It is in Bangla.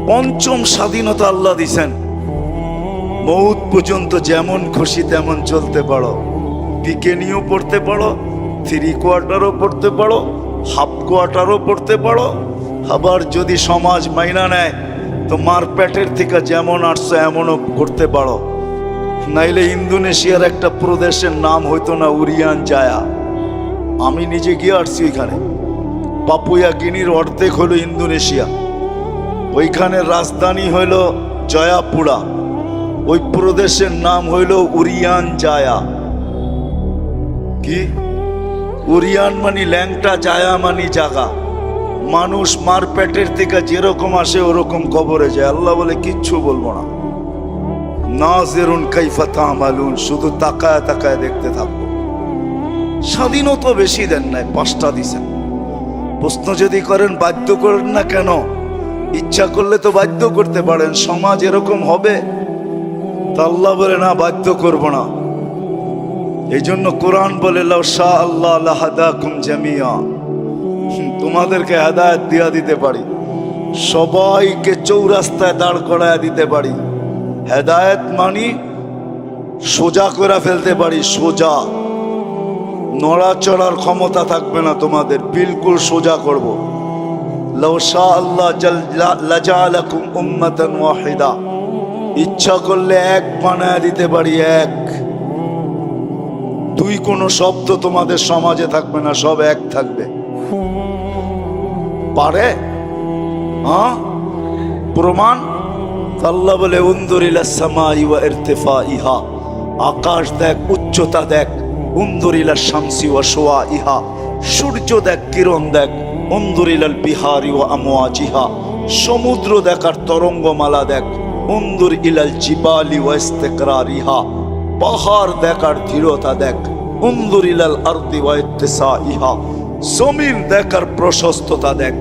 পঞ্চম স্বাধীনতা আল্লাহ দিছেন, মৌত পর্যন্ত যেমন খুশি তেমন চলতে পারো, বিকেনিও পড়তে পারো, 3/4ও পড়তে পারো, হাফ কোয়ার্টারও পড়তে পারো। আবার যদি সমাজ মাইনা নেয় তো মার পেটের থেকে যেমন আসছো এমনও করতে পারো। নাইলে ইন্দোনেশিয়ার একটা প্রদেশের নাম হইতো না উরিয়ান জায়া? আমি নিজে গিয়ে আসছি ওইখানে। পাপুয়া গিনির অর্ধেক হলো ইন্দোনেশিয়া, ওইখানে রাজধানী হইল জয়াপুরা, ওই প্রদেশের নাম হইল উরিয়ান জায়া। কি উরিয়ান মানি ল্যাংটা, জায়া মানি জাগা। মানুষ মার পেটের থেকে যেরকম আসে ওরকম কবরে যায়। আল্লাহ বলে কিচ্ছু বলবো না, নাজিরুন কাইফা তা'মালুন, শুধু তাকায় তাকায় দেখতে থাকবো। স্বাধীনতা বেশি দেন নাই, 5টা দিছেন। প্রশ্ন যদি করেন বাধ্য করেন না কেন, ইচ্ছা করলে তো বাধ্য করতে পারেন, সমাজ এরকম হবে। তা আল্লাহ বলে না, বাধ্য করব না। এই জন্য কোরআন বলে লাউ শা আল্লাহ লাহাদাকুম জামিয়া, তোমাদেরকে হেদায়েত দিয়া দিতে পারি, সবাইকে চৌরাস্তায় দাঁড় করায় দিতে পারি। হেদায়েত মানি সোজা করে ফেলতে পারি, সোজা, নড়াচড়ার ক্ষমতা থাকবে না তোমাদের, বিলকুল সোজা করব। লাউ শা আল্লাহ লাজালাকুম উম্মাতান ওয়াহিদা, ইচ্ছা করলে এক বানায় দিতে পারি, এক। 2 কোনো শব্দ তোমাদের সমাজে থাকবে না, সব এক থাকবে। পারে? হ্যাঁ, প্রমাণ? আল্লাহ বলে উনজুর ইলাস সামাই ওয়া ইরতিফাইহা, আকাশ দেখ, উচ্চতা দেখ। উনজুর ইলাশ শামসি ওয়া শুআইহা, সূর্য দেখ, কিরণ দেখ। উনজুর ইলাল বিহারি ওয়া আমওয়াজিহা, সমুদ্র দেখ আর তরঙ্গমালা দেখ। উনজুর ইলাল জিবালি ওয়া ইস্তিকরারিহা, পাহাড় দেখ আর দৃঢ়তা দেখ। উনজুর ইলাল আরদি ওয়া ইত্তিসাইহা, জমিন দেখ আর প্রশস্ততা দেখ।